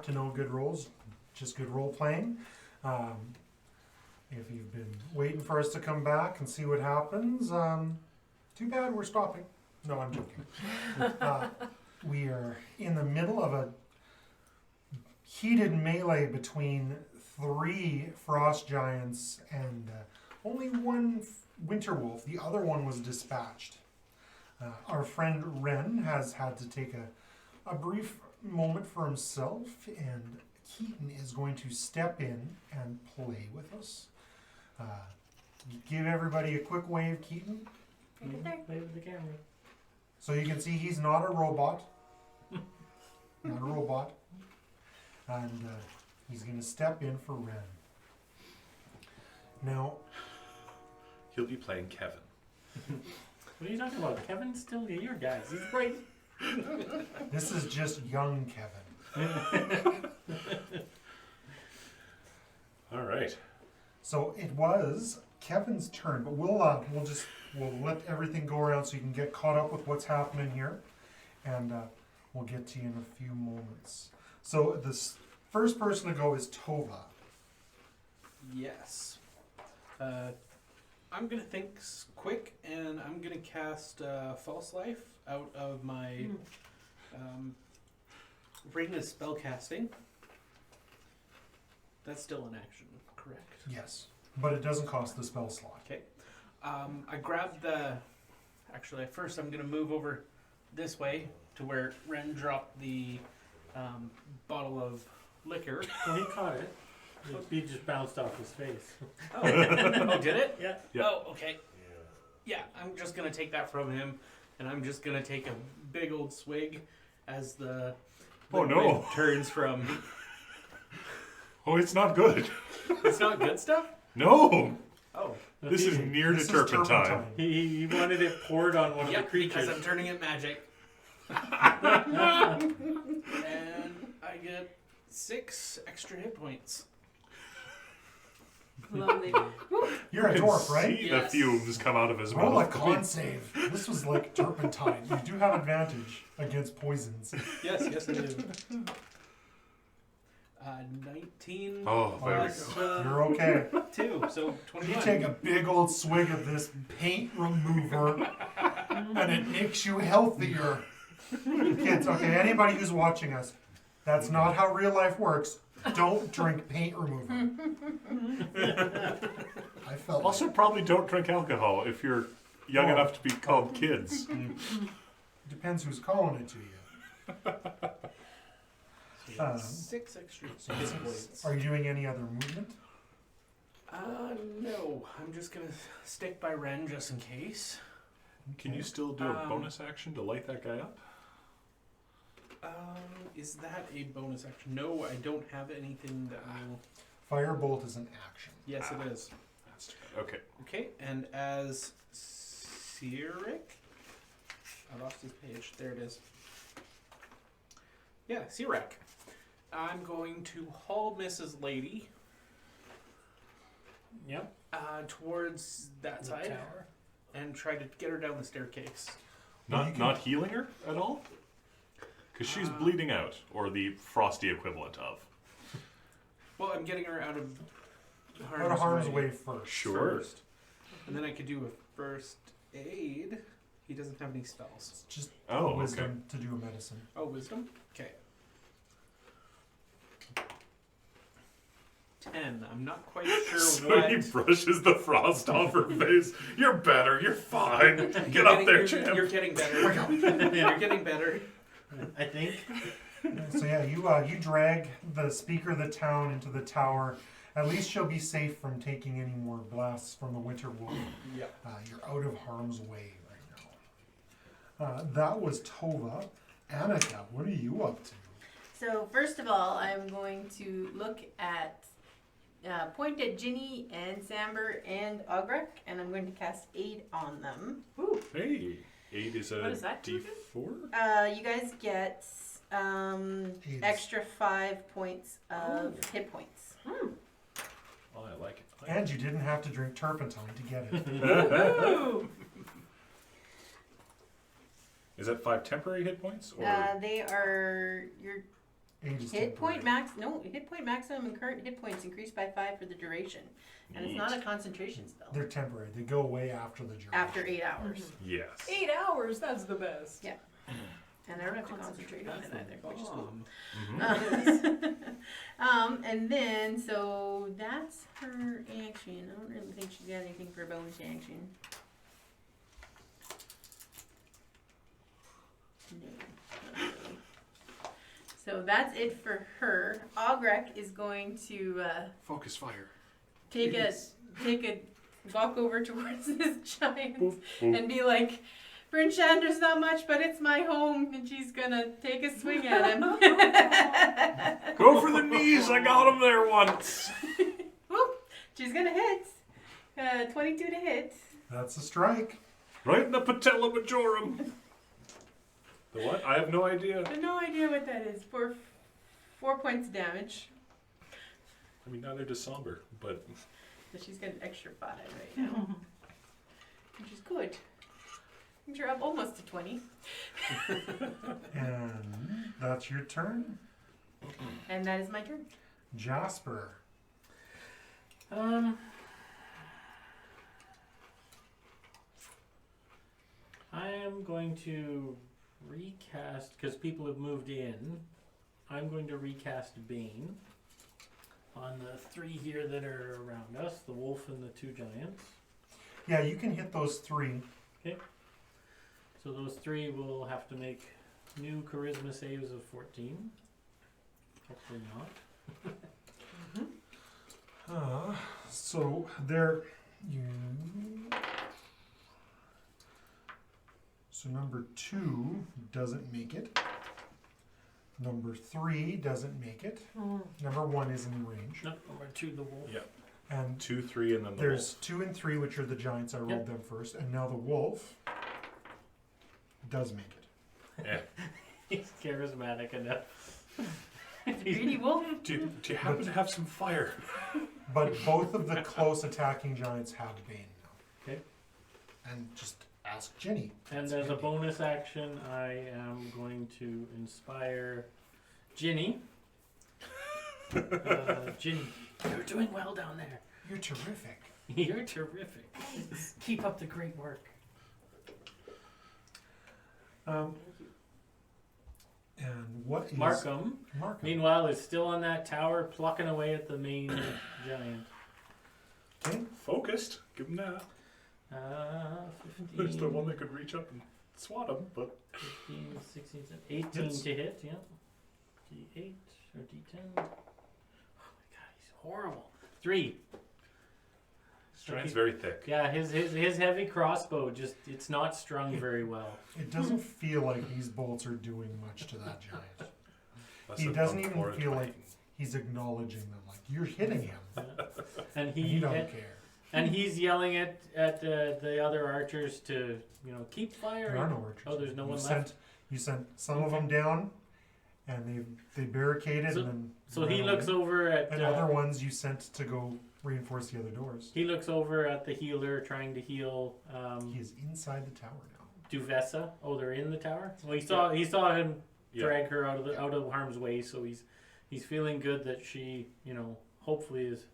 back to No Good Rolls, just Good Roleplaying. If you've been waiting for us to come back and see what happens, too bad we're stopping. No, I'm joking. We are in the middle of a heated melee between 3 frost giants and only one winter wolf. The other one was dispatched. Our friend Ren has had to take a brief moment for himself, and Keaton is going to step in and play with us. Give everybody a quick wave, Keaton. Wave with the camera. So you can see he's not a robot. Not a robot. And he's going to step in for Ren. Now, he'll be playing Kevin. What are you talking about? Kevin's still your guys. He's great. this is just young Kevin. All right. So it was Kevin's turn, but we'll let everything go around so you can get caught up with what's happening here, and we'll get to you in a few moments. So this first person to go is Tova. Yes. I'm going to think quick, and I'm going to cast False Life out of my Ring of Spellcasting. That's still an action, correct? Yes, but it doesn't cost the spell slot. Okay. I grabbed the... Actually, at first I'm going to move over this way to where Ren dropped the bottle of liquor. Well, he caught it. He just bounced off his face. Oh, oh did it? Yeah. Oh, okay. Yeah, I'm just going to take that from him, and I'm just going to take a big old swig as the liquid turns from... Oh, it's not good. It's not good stuff? No. Oh. This is near to turpentine. He wanted it poured on one of the creatures. Because I'm turning it magic. And I get 6 extra hit points. Lovely. You're a dwarf, right? See the fumes come out of his Roll a mouth. con save. This was like turpentine. You do have advantage against poisons. Yes, I do. 19 Oh, there we plus, go. You're okay. 2, so 21. You take a big old swig of this paint remover, and it makes you healthier. Kids, okay, anybody who's watching us, that's not how real life works. Don't drink paint remover. I felt Also, probably don't drink alcohol if you're young enough to be called kids. depends who's calling it to you. 6 extra So hit points. are you doing any other movement? No. I'm just going to stick by Ren just in case. Can you still do a bonus action to light that guy up? Is that a bonus action? No, I don't have anything that will... Firebolt is an action. Yes, it is. That's too bad. Okay. Okay, and as Sirik... I lost his page. There it is. Yeah, Sirak. I'm going to haul Mrs. Lady Yep. Towards that The side tower. and try to get her down the staircase. Not healing her at all? Because she's bleeding out, or the frosty equivalent of. Well, I'm getting her out of Harm's way first. Sure. And then I could do a first aid. He doesn't have any spells. Just Oh, wisdom to do a medicine. Oh, wisdom? Okay. 10. I'm not quite sure So what... he brushes the frost off her face. You're better. You're fine. Get up there, champ. You're getting better. You're getting better. I think. So yeah, you drag the speaker of the town into the tower. At least she'll be safe from taking any more blasts from the winter wolf. Yep. You're out of harm's way right now. That was Tova. Annika, what are you up to? So first of all, I'm going to look at, point at Ginny and Samber and Ogrek, and I'm going to cast Aid on them. Ooh. Hey, 8 is a What does that do D4? You guys get AIDS. extra 5 points of hit points. Oh, I like it. And you didn't have to drink turpentine to get it. Is that 5 temporary hit points? Or They are Age is Hit point temporary. hit point maximum and current hit points increased by 5 for the duration. And it's not a concentration spell. They're temporary. They go away after the duration. After 8 hours. Yes. 8 hours, that's the best. Yeah. And I don't have to concentrate on it either, which is cool. Mhm. And then, so that's her action. I don't really think she's got anything for a bonus action. No, not really. So that's it for her. Ogrek is going to Focus fire. take a walk over towards this giant Boop, boop. and be like, Brinchander's not much, but it's my home, and she's gonna take a swing at him. Go for the knees. I got him there once. Whoop! She's gonna hit. 22 to hit. That's a strike. Right in the patella majorum. The what? I have no idea. I have no idea what that is. For 4 points of damage. I mean, neither does Somber, but So she's got an extra 5 right now. Which is good. Means you're up almost to 20. And that's your turn. And that is my turn. Jasper. I am going to recast, because people have moved in, I'm going to recast Bane on the 3 here that are around us, the wolf and the 2 giants. Yeah, you can hit those 3. So those 3 will have to make new charisma saves of 14. Hopefully not. So there you. So number 2 doesn't make it. Number 3 doesn't make it. Number 1 is in range. No, number 2, the wolf. Yep. And 2, 3, and then the there's 2 and 3, which are the giants. I rolled Yep. them first, and now the wolf does make it. wolf. Yeah. He's charismatic enough. Greedy wolf. Do you happen to have some fire? But both of the close attacking giants have Bane now. Okay. And just ask Ginny. And It's as a handy. bonus action, I am going to inspire Ginny. Ginny, you're doing well down there. You're terrific. You're terrific. Keep up the great work. And what is Markham, Markham? meanwhile, is still on that tower plucking away at the main giant. Okay. Focused. Give him that. 15, There's the one that could reach up and swat him, but 15, 16, 18 Hits. to hit, yeah. D8 or D10. Oh my god, he's horrible. 3. his giant's very thick. Yeah, his heavy crossbow it's not strung very well. It doesn't feel like these bolts are doing much to that giant. Less He than doesn't from even 4 to feel 20. like he's acknowledging them. Like, you're hitting him. And And you don't and, care. and he's yelling at the other archers to, keep There are firing. no archers. Oh, there's no You one sent, left. You sent some of them down, and they barricaded, So- and then So ran he looks away. over at And other ones you sent to go reinforce the other doors. he looks over at the healer trying to heal He is inside the tower now. Duvessa. Oh, they're in the tower. Well, he saw him Yeah. drag her out of harm's way, so he's feeling good that she, hopefully is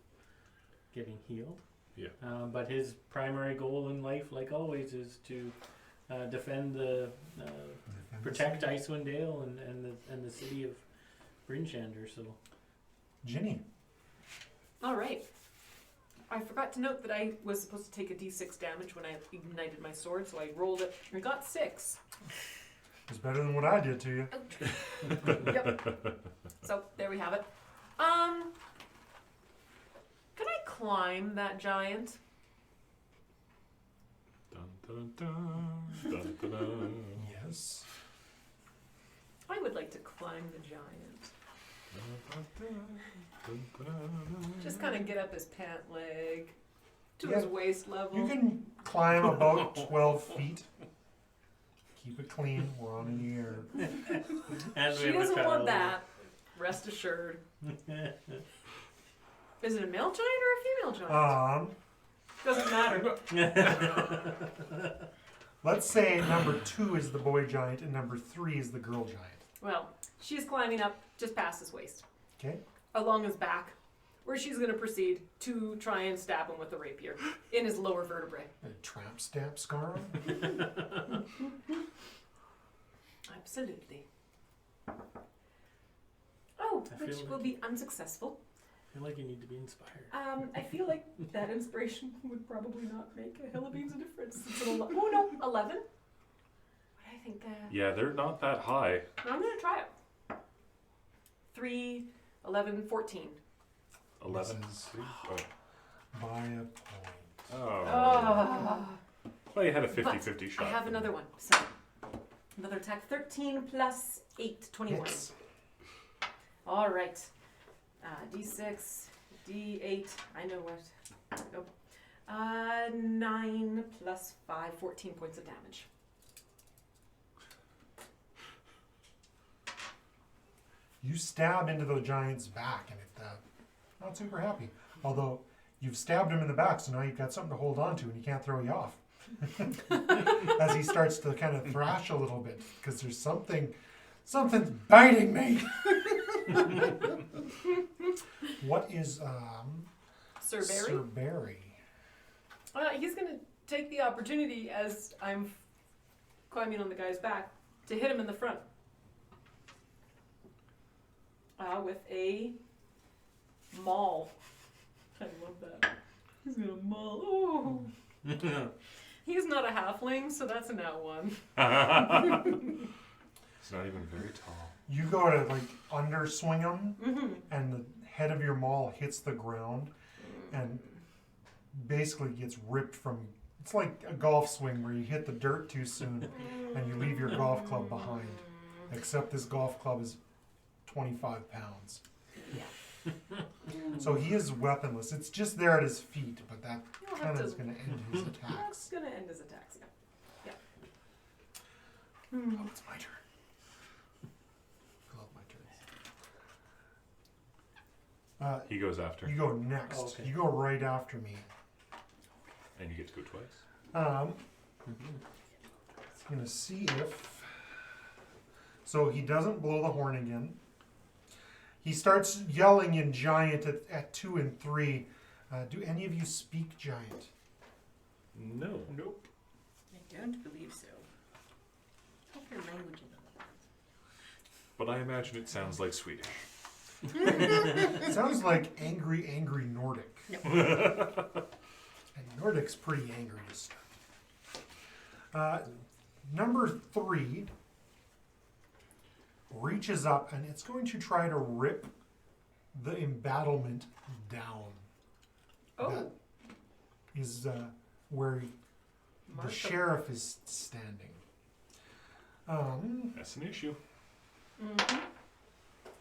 getting healed. Yeah. But his primary goal in life, like always, is to defend the protect Icewind Dale and the city of Brinshander. So Ginny. All right. I forgot to note that I was supposed to take a d6 damage when I ignited my sword, so I rolled it. I got 6. It's better than what I did to you. Yep. So there we have it. Can I climb that giant? Dun, dun, dun, dun, dun, dun. Yes. I would like to climb the giant. Just kind of get up his pant leg to his Yeah. waist level. You can climb about 12 feet. Keep it clean. We're on in the air. and we She have a doesn't want child. that. Rest assured. Is it a male giant or a female giant? Doesn't matter. Let's say number 2 is the boy giant and number 3 is the girl giant. Well, she's climbing up just past his waist, Okay. along his back, where she's going to proceed to try and stab him with the rapier in his lower vertebrae. A tramp stamp scar. Absolutely. Oh, I which feel will like- be unsuccessful. I feel like you need to be inspired. I feel like that inspiration would probably not make a hill of beans a difference. It's an 11. Oh no, 11. What do I think? Yeah, they're not that high. I'm gonna try it. 3, 11, 14. 11. Misses. Oh. By a point. Oh. Well, you had a 50-50 shot. I have another one. So another attack. 13 plus 8, 21. Hits. All right. D6, D8. I know what. There we go. 9 plus 5, 14 points of damage. You stab into the giant's back, and it not super happy. Although you've stabbed him in the back, so now you've got something to hold on to, and he can't throw you off. As he starts to kind of thrash a little bit, because there's something's biting me. What is Sir Barry? Sir Barry? He's going to take the opportunity as I'm climbing on the guy's back to hit him in the front. With a maul. I love that. He's going to maul. Oh. He's not a halfling, so that's a nat 1. It's not even very tall. You go to like underswing him, Mm-hmm. and the head of your maul hits the ground, and basically gets ripped from. It's like a golf swing where you hit the dirt too soon, and you leave your golf club behind. Except this golf club is 25 pounds. Yeah. So he is weaponless. It's just there at his feet, but that You'll have kind of to- is going to end his That's attacks. going to end his attacks, yeah. Oh, it's my turn. I love my turns. He goes after, You go next. Oh, okay. You go right after me. and you get to go twice. It's going to see if... So he doesn't blow the horn again. He starts yelling in giant at 2 and 3. Do any of you speak giant? No. Nope. I don't believe so. Hope your language is But I imagine it sounds like Swedish. It sounds like angry Nordic. And Nordic's pretty angry to start. Number 3 reaches up, and it's going to try to rip the embattlement down. Oh, That is where the Mark sheriff is standing. That's an issue. Mm-hmm.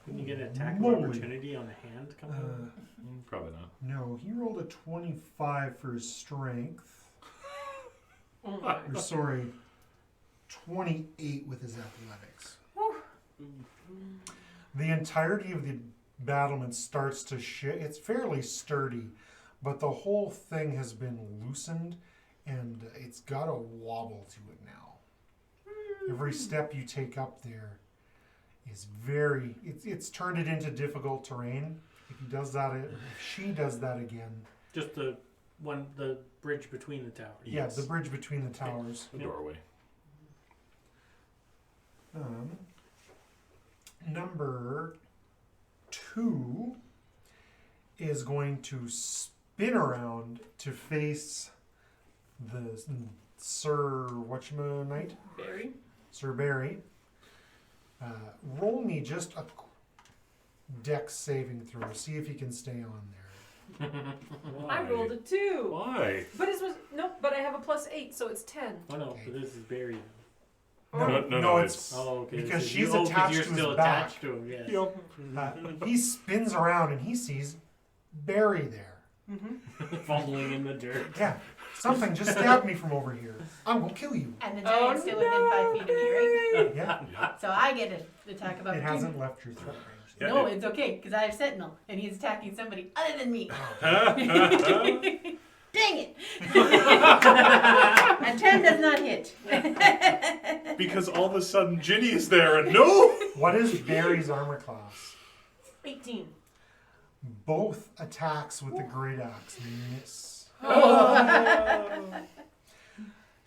Can you get an attack of Moly. opportunity on the hand coming out? Probably not. No, he rolled a 25 for his strength. Oh my. Or sorry, 28 with his athletics. The entirety of the battlement starts to shift. It's fairly sturdy, but the whole thing has been loosened, and it's got a wobble to it now. Every step you take up there is it's turned it into difficult terrain. If he does that, if she does that again, Just the bridge between the towers. yeah, Yes. the bridge between the towers. The doorway. Number 2 is going to spin around to face the Sir Knight? Barry? Sir Barry. Roll me just a dex saving throw. See if you can stay on there. I Why? rolled a 2. Why? But it was nope. But I have a +8, so it's 10. Oh no, Okay. but this is buried. No, it's Oh, okay. Because this is- she's oh, 'cause attached you're to his still back. attached to him, yes. He spins around and he sees Barry there. Mm-hmm. Fumbling in the dirt. Yeah, something just stabbed me from over here. I will kill you. And the giant's still within 5 feet of me, right? Yeah, So I get an attack of it opportunity. hasn't left your threat range. Yeah, No, it- it's okay, because I have Sentinel, and he's attacking somebody other than me. Dang it! A 10 does not hit. Because all of a sudden Ginny is there and no! What is Barry's armor class? 18. Both attacks with the great axe miss.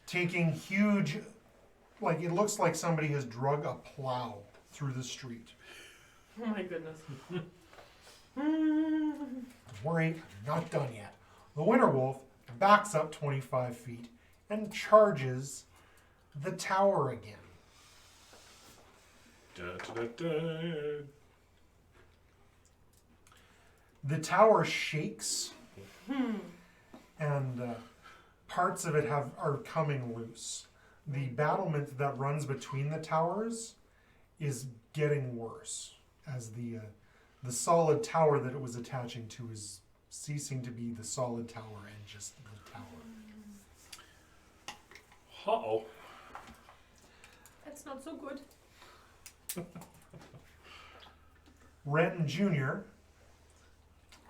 Taking huge, like it looks like somebody has drug a plow through the street. Oh my goodness. Don't worry, I'm not done yet. The Winter Wolf backs up 25 feet and charges the tower again. Da, da, da, da. The tower shakes, and parts of it are coming loose. The battlement that runs between the towers is getting worse as the solid tower that it was attaching to is ceasing to be the solid tower and just the tower. Uh-oh. That's not so good. Ren Jr.,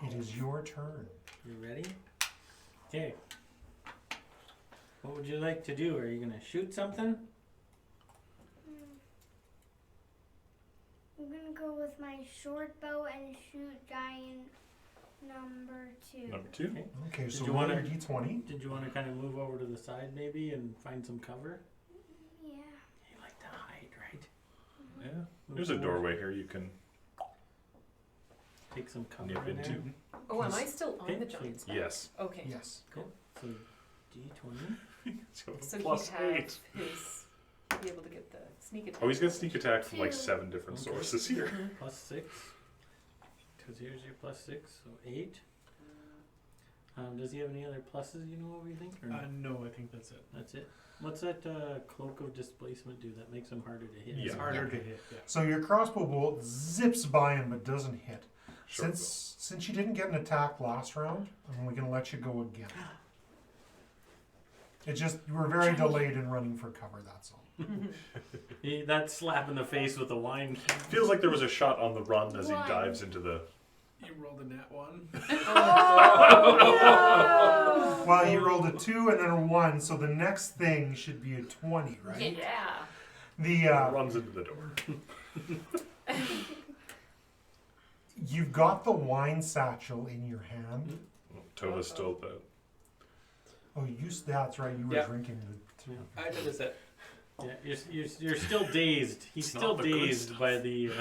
it is your turn. You ready? Okay. What would you like to do? Are you gonna shoot something? I'm gonna go with my short bow and shoot giant number 2. Number 2. Okay. Okay, Did so you roll wanna- your d20. Did you want to kind of move over to the side maybe and find some cover? Yeah. You like to hide, right? Yeah. Move There's a forward. doorway here you can Take some cover nip in into. there. Oh, am I still on Okay, the giant spot? Yes. Okay. Yes. Cool. So D20. So, So plus he'd have 8. his be able to get the sneak attack. Oh, he's got sneak attack from like 2. 7 different Okay. sources here. Plus 6. Because here's your plus 6, so 8. Does he have any other pluses you know of, you think? Or no? No, I think that's it. That's it. What's that cloak of displacement do that makes him harder to hit? Yeah. It's harder to hit. Yeah. So your crossbow bolt zips by him but doesn't hit. Sure. Since you didn't get an attack last round, I'm only going to let you go again. It just, you were very delayed in running for cover, that's all. That slap in the face with the wine. Feels like there was a shot on the run as he One. dives into the. You rolled a nat 1. Well, you rolled a 2 and then a 1, so the next thing should be a 20, right? Yeah. The runs into the door. You've got the wine satchel in your hand. Tova's still the. Oh, that's right. You were Yeah. drinking the. I did this it. Yeah, you're still dazed. He's It's still not the good dazed stuff. by the.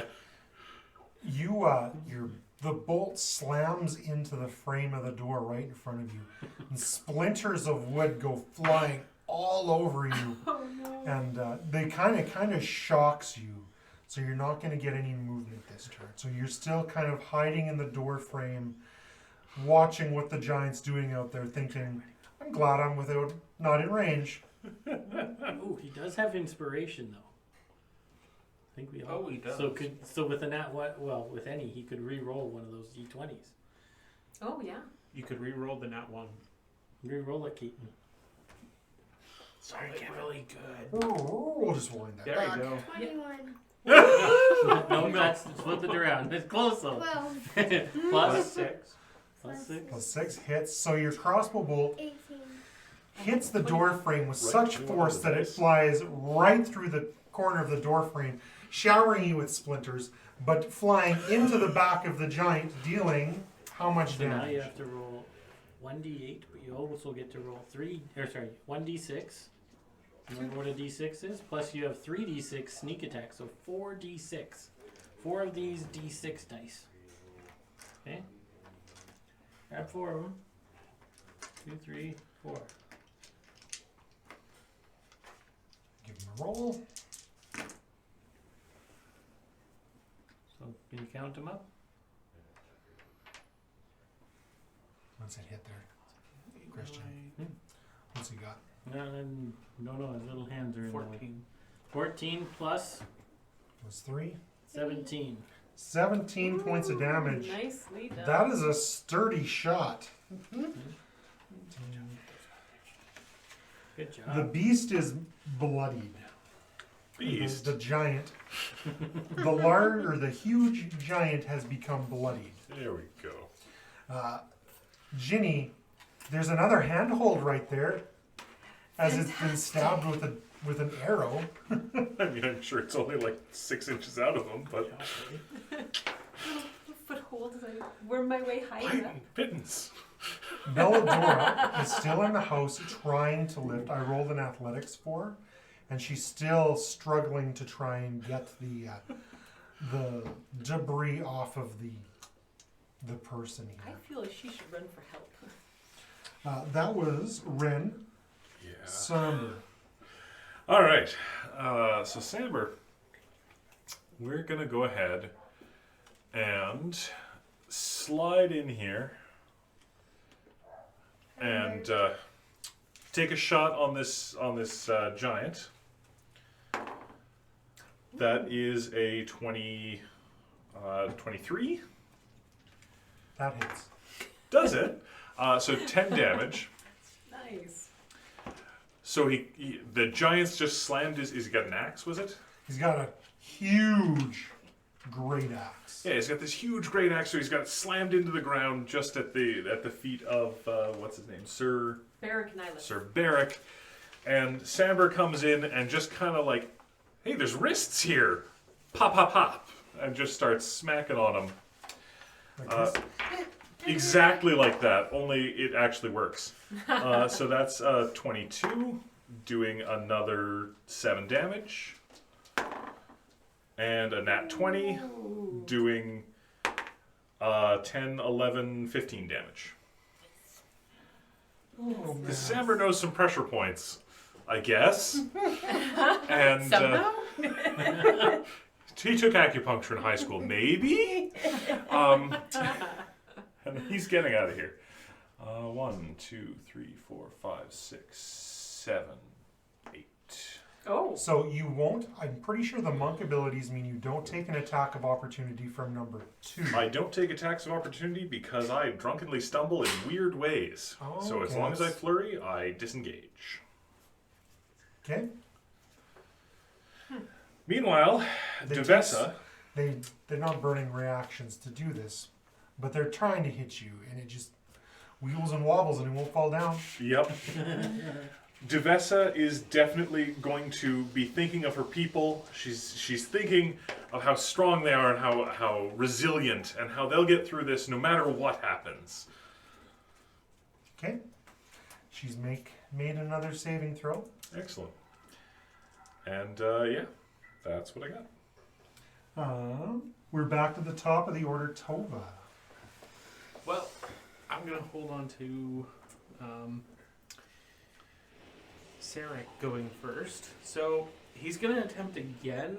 The bolt slams into the frame of the door right in front of you, and splinters of wood go flying all over you, Oh no. and they kind of shocks you. So you're not going to get any movement this turn. So you're still kind of hiding in the door frame, watching what the giant's doing out there, thinking, "I'm glad I'm not in range." Ooh, he does have inspiration though. I think we all. Oh, he does. So with a nat with any he could re-roll one of those d20s. Oh yeah. You could re-roll the nat 1. Re-roll it, Keaton. Sorry, get really good. We'll just wind that. There you go. 21. No, that's flip it around. It's close though. 12. Plus 6. plus 6. Plus 6 hits. So your crossbow bolt 18. hits the door frame with Right such through one force of that the it dice. flies right through the corner of the door frame, showering you with splinters, but flying into the back of the giant, dealing how much So now you damage? have to roll 1d8, but you also get to roll 1d6. Remember what a d6 is? Plus you have 3d6 sneak attack, so 4d6. 4 of these d6 dice. Okay? Grab 4 of them. 2, 3, 4. Give him a roll. So can you count them up? What's it hit there? Christian. What's he got? No, his little hands are in the way. 14. 14 plus Was 3? 17. 17 points of damage. Nicely done. That is a sturdy shot. Good job. The beast is bloodied. Beast. The giant. The huge giant has become bloodied. There we go. Ginny There's another handhold right there, as it's been stabbed with an arrow. I mean, I'm sure it's only like 6 inches out of him, but Foothold as I worm my way high up. pittance. Belladora is still in the house trying to lift. I rolled an athletics for her, and she's still struggling to try and get the debris off of the person I here. feel like she should run for help. That was Ren. Yeah. Samber. All right. So Samber, we're gonna go ahead and slide in here and take a shot on this giant. That is a 23. That hits. Does it? So 10 damage. Nice. So the giant's just slammed his. He's got an axe, was it? He's got a huge great axe. Yeah, he's got this huge great axe. So he's got it slammed into the ground just at the feet of what's his name, Sir Barrack Nyla. Barrack. And Samber comes in and just kind of like, hey, there's wrists here. Pop, pop, pop, and just starts smacking on him. Like this. Exactly like that, only it actually works. So that's 22, doing another 7 damage. And a nat 20, doing 10, 11, 15 damage. Oh, man. Samber knows some pressure points, I guess. And Somehow? he took acupuncture in high school, maybe? And he's getting out of here. 1, 2, 3, 4, 5, 6, 7, 8. Oh. So you won't. I'm pretty sure the monk abilities mean you don't take an attack of opportunity from number 2. I don't take attacks of opportunity because I drunkenly stumble in weird ways. Oh, So as okay, long as I that's- flurry, I disengage. Okay. Meanwhile, They Devessa, They're not burning reactions to do this, but they're trying to hit you, and it just wheels and wobbles, and it won't fall down. yep. Devessa is definitely going to be thinking of her people. She's thinking of how strong they are and how resilient and how they'll get through this no matter what happens. Okay. She's made another saving throw. Excellent. And yeah, that's what I got. We're back to the top of the order, Tova. Well, I'm gonna hold on to Sarek going first. So he's gonna attempt again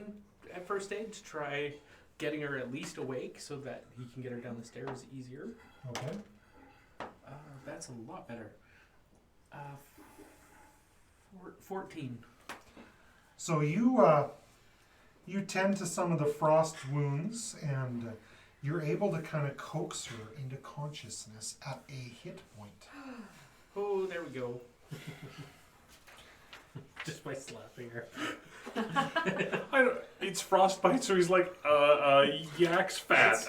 at first aid to try getting her at least awake so that he can get her down the stairs easier. Okay. That's a lot better. 14. So you tend to some of the frost wounds, and you're able to kind of coax her into consciousness at a hit point. Oh, there we go. Just by slapping her. It's frostbite, so he's like, yak's fat.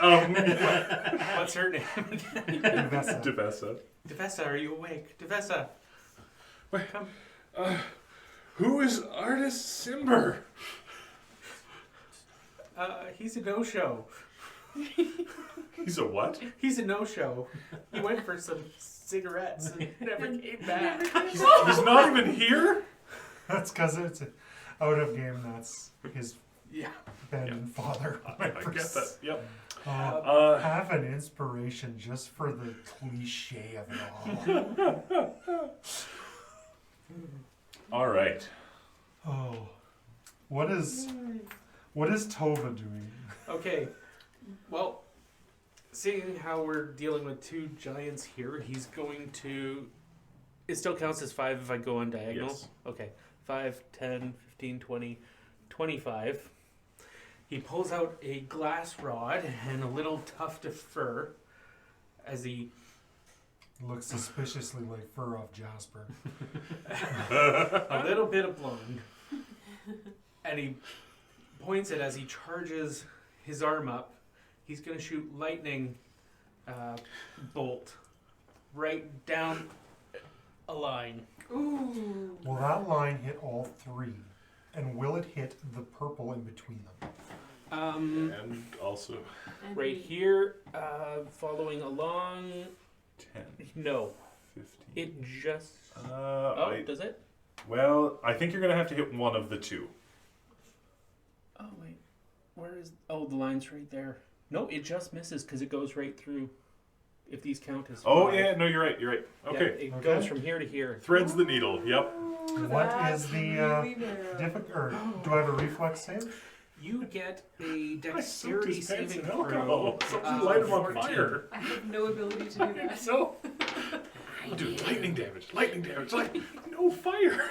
What's her name? Devessa. Devessa. Devessa, are you awake? Devessa. Wait. Come. Who is Artist Simber? He's a no-show. He's a what? He's a no-show. He went for some cigarettes and never came back. He's not even here? That's because it's out of game. That's his Yeah. abandoned father. I get that. Yep. Have an inspiration just for the cliche of it all. All right. Oh, what is Tova doing? Okay. Well, seeing how we're dealing with two giants here, he's going to... It still counts as 5 if I go on diagonal? Yes. Okay. 5, 10, 15, 20, 25. He pulls out a glass rod and a little tuft of fur as he... Looks suspiciously like fur off Jasper. a little bit of blonde. And he points it as he charges his arm up. He's going to shoot lightning bolt right down a line. Ooh. Will that line hit all three? And will it hit the purple in between them? And also And Right we- here, following along. 10, No, 15. it just. I Does it? think you're going to have to hit one of the two. Oh wait, where is? Oh, the line's right there. No, it just misses because it goes right through. If these count as. Oh, five. yeah, no, you're right. Yeah, Okay. it Okay. goes from here to here. Threads the needle. Yep. Ooh, What that's is the, really narrow. Or do I have a reflex save? You get a I soaked dexterity his pants saving in throw. alcohol. Something light him on 14. fire. I have no ability to do that. So, I'll do lightning damage. Lightning damage. Like no fire.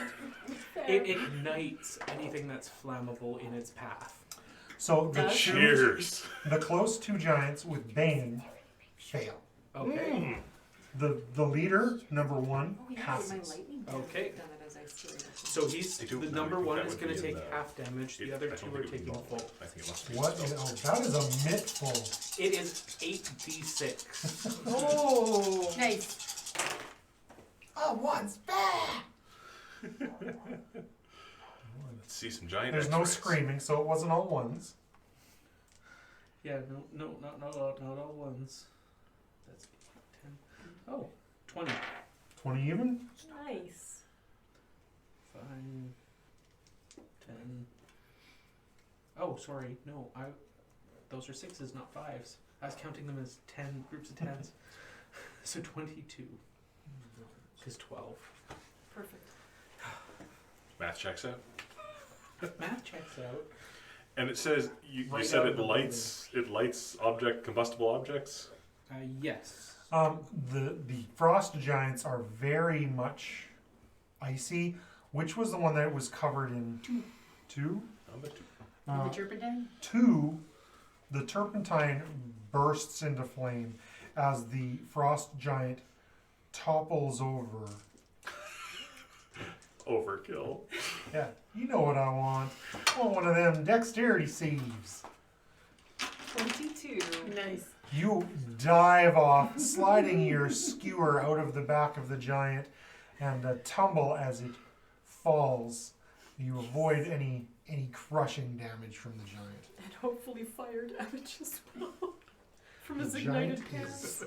It ignites anything that's flammable in its path. So the Does? Cheers. the close two giants with Bane fail. Okay. The leader, number one, Oh, yeah, my passes. lightning Okay. done it as I steer it. So he's I don't the know. number I think one that is would going to be in take the- half damage. The other I two don't are think it would be taking normal. full. I think it must be What is, spell. that is a mittful. It is 8d6. Oh. Nice. Oh, once. Let's see some giant. There's no X-rays. screaming, so it wasn't all ones. Yeah, no, not all ones. That's 10. Oh, 20. 20 even? Nice. 5, 10. Oh, sorry. No, those are 6s, not 5s. I was counting them as 10 groups of 10s. So 22. Because 12. Perfect. Math checks out. Math checks out. And it says you Right said out it of the lights combustible objects. Yes. The frost giants are very much icy. Which was the one that was covered in two? Number 2. The turpentine? Two, the turpentine bursts into flame as the frost giant topples over. Overkill. Yeah, you know what I want. I want one of them dexterity saves. 22. Nice. You dive off, sliding your skewer out of the back of the giant, and tumble as it falls. You avoid any crushing damage from the giant. And hopefully fire damage as well. From his The ignited giant pants. is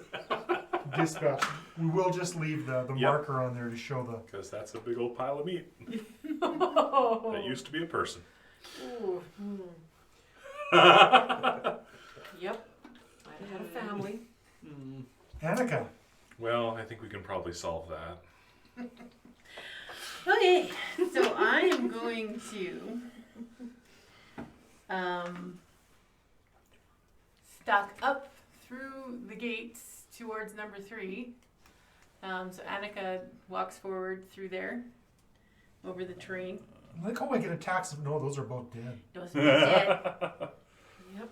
dispatched. We will just leave the Yep. marker on there to show the. Because that's a big old pile of meat. Oh. That used to be a person. Ooh. Yep. I'd have had a family. Mm. Annika. Well, I think we can probably solve that. Okay, so I am going to stalk up through the gates towards number 3. So Annika walks forward through there, over the terrain. Like, oh, I get attacks. No, those are both dead. Those are dead. Yep.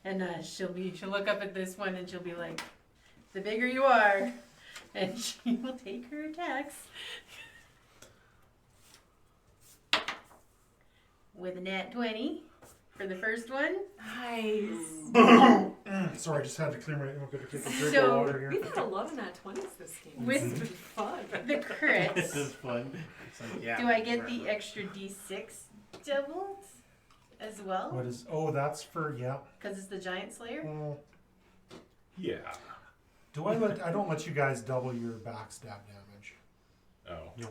And she'll look up at this one and she'll be like, "The bigger you are," and she will take her attacks. With a nat 20 for the first one. Nice. Sorry, I just had to clear my. I'm going to take a drink So- of water here. We've had a lot of nat 20s this game. With- It's been fun. The crits. This is fun. It's like, yeah. Do I get the extra d6 doubled as well? What is? Oh, that's for yeah. Because it's the giant slayer? Oh. Yeah. Do I let? I don't let you guys double your backstab damage. Oh. No.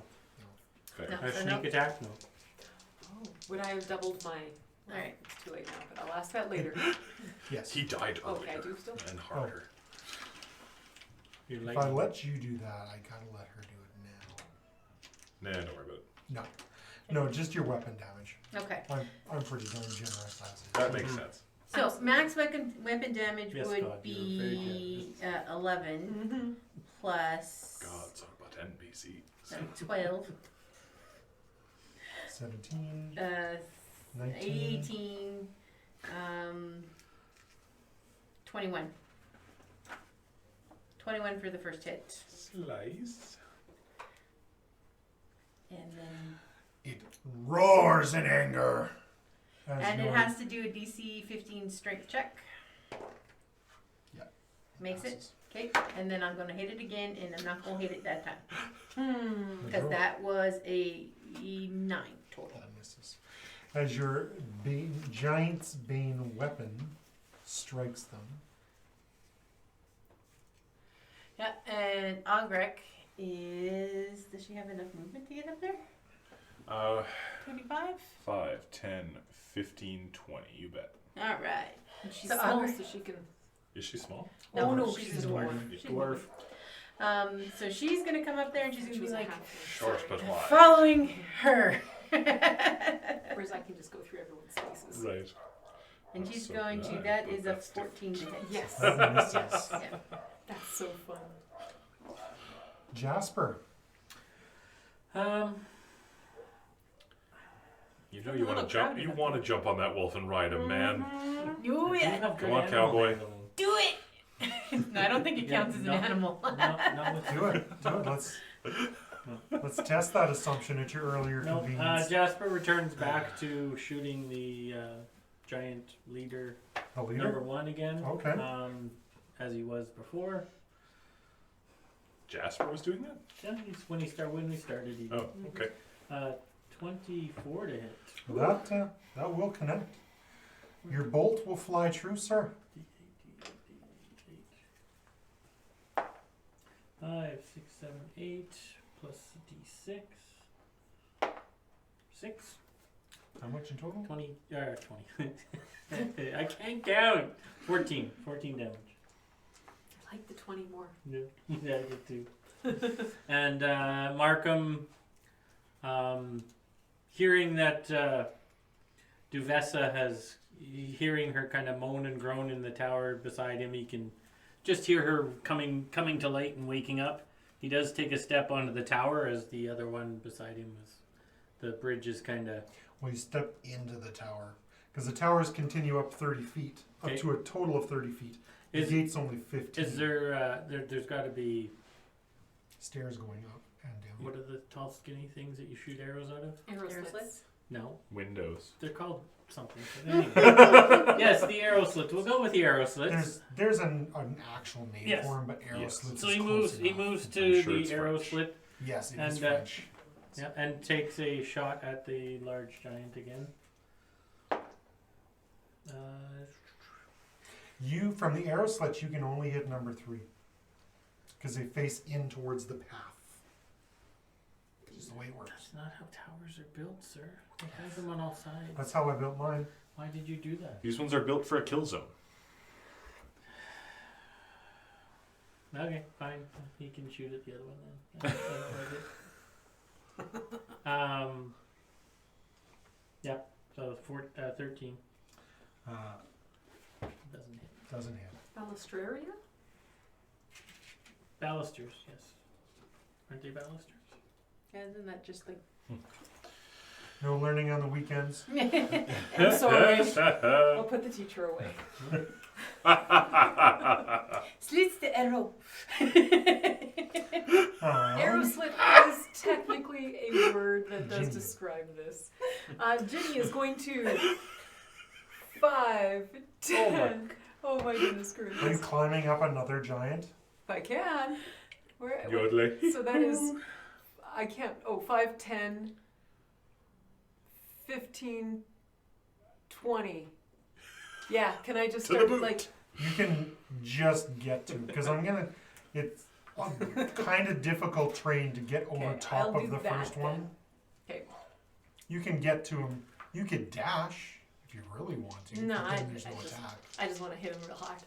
Fair. No. A So sneak attack? No. Oh, would I have doubled my... Well, Alright. it's too late now, but I'll ask that later. Yes. He died earlier. Okay, I do still? And harder. You're If like, I let you do that, I gotta let her do it Nah, don't worry about it. now. No, just your weapon damage. Okay. I'm pretty darn generous as is. That makes sense. So max weapon damage Yes, would God, you're very be 11 Mm-hmm. plus God, talk about NPC. 12, 17, 19. 18, 21. 21 for the first hit. Slice. And then It roars in anger. and it has to do a DC 15 strength check. Yeah. Makes it. Okay, and then I'm gonna hit it again, and I'm not gonna hit it that time. Because Go. that was a 9 total. That misses. As your giant's bane weapon strikes them. Yeah, and Ogrek is. Does she have enough movement to get up there? 25? 5, 10, 15, 20. You bet. All right. And she's So small, Ogrek- so she can. Is she small? Oh no, she's she's a dwarf. She's a Dwarf. So she's gonna come up there and she's gonna She be was a like halfling. Short but wide. following her. Whereas I can just go through everyone's faces. Right. And That's she's so going to. good, That but is a that's 14 to hit. Yes. That misses. Yeah. That's so fun. Jasper. You know you want to jump. You want to jump on that wolf and ride him, man. Do You it. have good Come on, animal cowboy. handling. Do it. No, I don't think it counts as an no. animal. No, not with Do it. Do it. Let's test that assumption at your earlier No, convenience. Jasper returns back to shooting the giant leader The number leader? 1 again. Okay. As he was before. Jasper was doing that. Yeah, when we started. He did. Oh, okay. 24 to hit. That will connect. Your bolt will fly true, sir. 5, 6, 7, 8 plus D6. 6. How much in total? 20. 20. I can't count. 14. 14 damage. I like the 20 more. Yeah, yeah, I did too. And Markham, hearing that Duvessa hearing her kind of moan and groan in the tower beside him, he can just hear her coming to light and waking up. He does take a step onto the tower as the other one beside him is. The bridge is kind of. Well, you step into the tower. Because the towers continue up 30 feet. Up Okay. to a total of 30 feet. The Is- gate's only 15. Is there's got to be. Stairs going up and down. What are the tall, skinny things that you shoot arrows out of? Arrow Arrow slits. slits? No, Windows. they're called something. Anyway. Yes, the arrow slits. We'll go with the arrow slits. There's an actual name Yes. for them, but arrow Yes. slits So is he close moves enough. to I'm sure the it's arrow French. slit, Yes, it is and, French. yeah, and takes a shot at the large giant again. You, from the arrow slits, you can only hit number 3. Because they face in towards the path. Which is the way it works. That's not how towers are built, sir. They have them on all sides. That's how I built mine. Why did you do that? These ones are built for a kill zone. Okay, fine. He can shoot at the other one then. I don't like it. Yeah. So 13 Uh, doesn't hit. doesn't hit. Balustraria? Balusters, yes. Aren't they balusters? Isn't that just like. No learning on the weekends. I'm sorry. I'll put the teacher away. Slits the arrow. Arrow slit is technically a word that does Ginny. describe this. Ginny is going to 5, 10. Oh my goodness Are you gracious. climbing up another giant? If I can. Where, Yodeling. so that is, I can't, 5, 10, 15, 20. Yeah, can I just To the start boot. like, You can just get to, because it's a kind of difficult terrain to get over Okay, top I'll of do the that first then. one. Okay. You can get to him. You could dash if you really want to. No, but then I there's no just- attack. I just want to hit him real hard.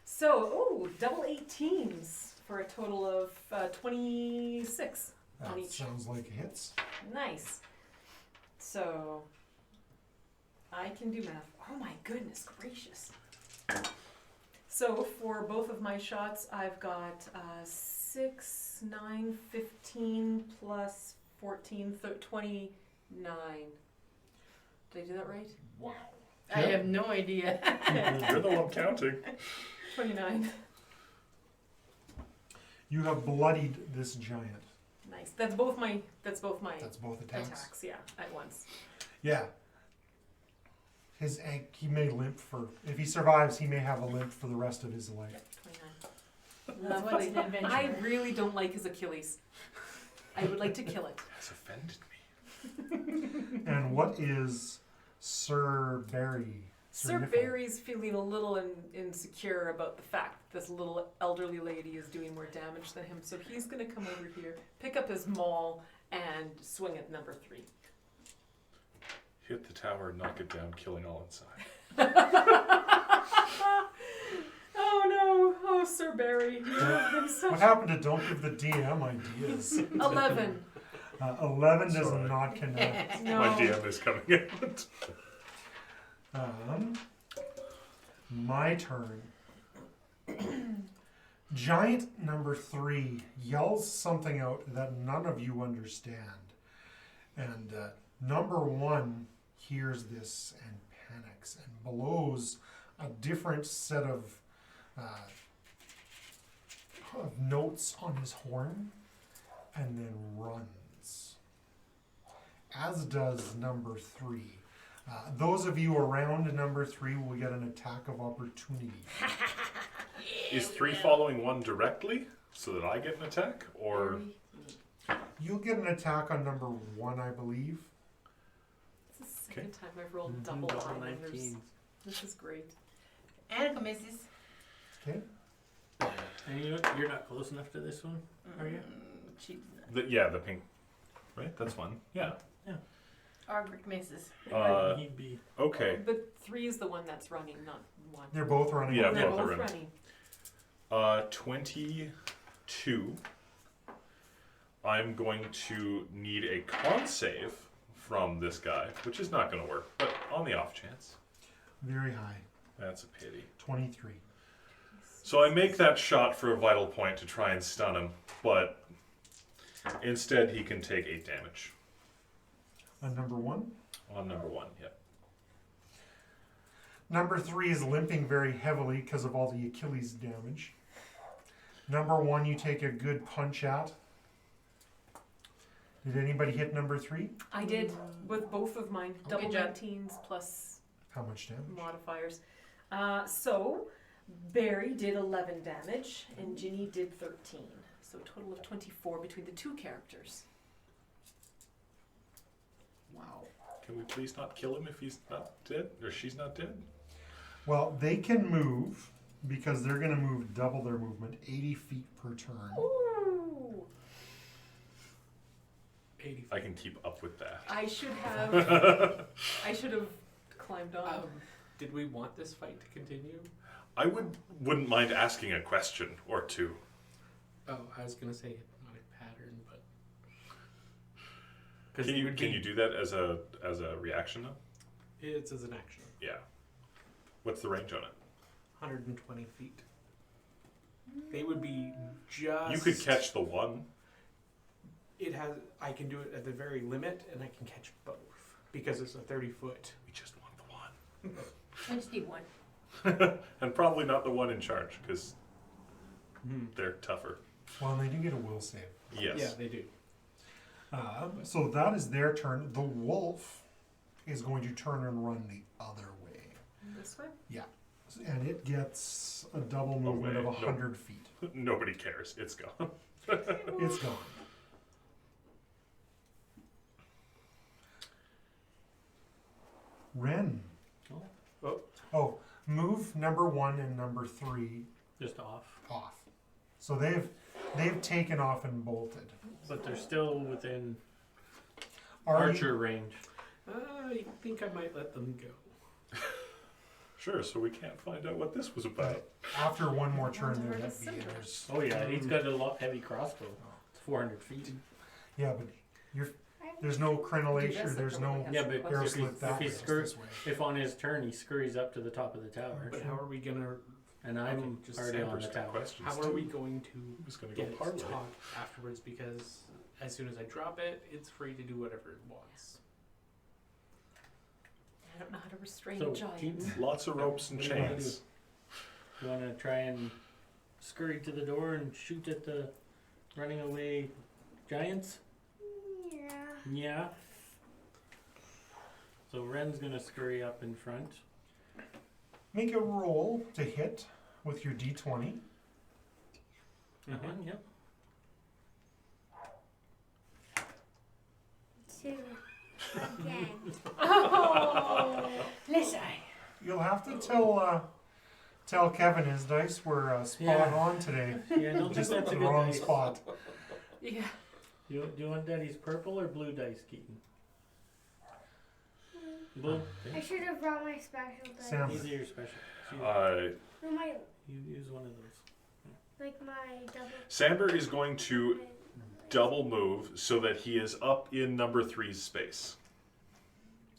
So, double 18s for a total of 26 on That each. sounds like hits. Nice. So, I can do math. Oh my goodness gracious. So, for both of my shots, I've got 6, 9, 15 plus 14, 29. Did I do that right? Wow. I have no idea. You're the one counting. 29. You have bloodied this giant. Nice. That's both my That's both attacks. attacks, yeah, at once. Yeah. His he may limp for. If he survives, he may have a limp for the rest of his life. 29. That's what's Lovely. an adventure. I really don't like his Achilles. I would like to kill it. Has offended me. And what is Sir Barry? Sir Niffle? Barry's feeling a little insecure about the fact that this little elderly lady is doing more damage than him, so he's going to come over here, pick up his maul, and swing at number 3. Hit the tower, knock it down, killing all inside. Oh no! Oh, Sir Barry. You have been What such... happened to don't give the DM ideas? 11. 11 does Sorry. not connect. No. My DM is coming out. My turn. Giant number 3 yells something out that none of you understand. And number 1 hears this and panics and blows a different set of notes on his horn and then runs. As does number 3. Those of you around number 3 will get an attack of opportunity. Is 3 following 1 directly so that I get an attack? Or You'll get an attack on number 1, I believe. This is the second time I've rolled double Double high numbers. 19s. This is great. Annika misses. Okay. And you're not close enough to this one, are you? She's the pink. Right? That's 1. Yeah. Argrick misses. He'd be. Okay. But 3 is the one that's running, not 1. They're both running. Yeah, They're both are both running. running. 22. I'm going to need a con save from this guy, which is not going to work, but on the off chance. Very high. That's a pity. 23. So I make that shot for a vital point to try and stun him, but instead he can take 8 damage. On number 1. On number 1, yep. Number 3 is limping very heavily because of all the Achilles damage. Number 1 you take a good punch at. Did anybody hit number 3? I did with both of mine. Double Good job. 19s plus How much damage? modifiers. So Barry did 11 damage and Ginny did 13. So a total of 24 between the 2 characters. Wow. Can we please not kill him if he's not dead? Or she's not dead? Well, they can move because they're going to move double their movement, 80 feet per turn. Ooh! 80. I can keep up with that. I should have climbed on. Did we want this fight to continue? I wouldn't mind asking a question or two. Oh, I was gonna say hypnotic pattern, but Can you do that as a reaction though? It's as an action. Yeah. What's the range on it? 120 feet. They would be just. You could catch the one. It has. I can do it at the very limit, and I can catch both because it's a 30-foot. We just want the one. I just need 1. And probably not the one in charge because they're tougher. Well, they do get a will save. Yes. Yeah, they do. So that is their turn. The wolf is going to turn and run the other way. This way? And it gets a double movement of Away. 100 feet. Nobody cares. It's gone. It's gone. Ren. Oh. Oh, move number 1 and number 3 Just off. off. So they've taken off and bolted. But they're still within Are archer range. I think I might let them go. Sure, so we can't find out what this was about. After one more turn, Wonder there where won't the be cinder others. Oh yeah, he's got a heavy crossbow. It's 400 feet. Yeah, but there's no crenellation. Dude, There's no Yeah, but arrow if he, slit that if he way. It's scurs, this way. if on his turn he scurries up to the top of the tower, But how are we gonna? and I'm Okay, just already on the Amber's got tower. questions How are too. we going to Who's going to go get parlay? to talk afterwards? Because as soon as I drop it, it's free to do whatever it wants. I don't know how to restrain So, a giant. Keith, Lots of ropes and What do you wanna chains. you want to try and scurry to the door and shoot at the running away giants? Yeah. Yeah. So Ren's gonna scurry up in front. Make a roll to hit with your d20. That one, yep. 2. Again. Oh, listen. You'll have to tell Kevin his dice were spot Yeah. on today. Yeah, I don't think Just that's a the good wrong dice. spot. Yeah. Do you want Daddy's purple or blue dice, Keaton? Blue. I should have brought my special dice. Sam. These are your special. No, my, You use one of those. like my double. Samber is going to double move so that he is up in number 3's space.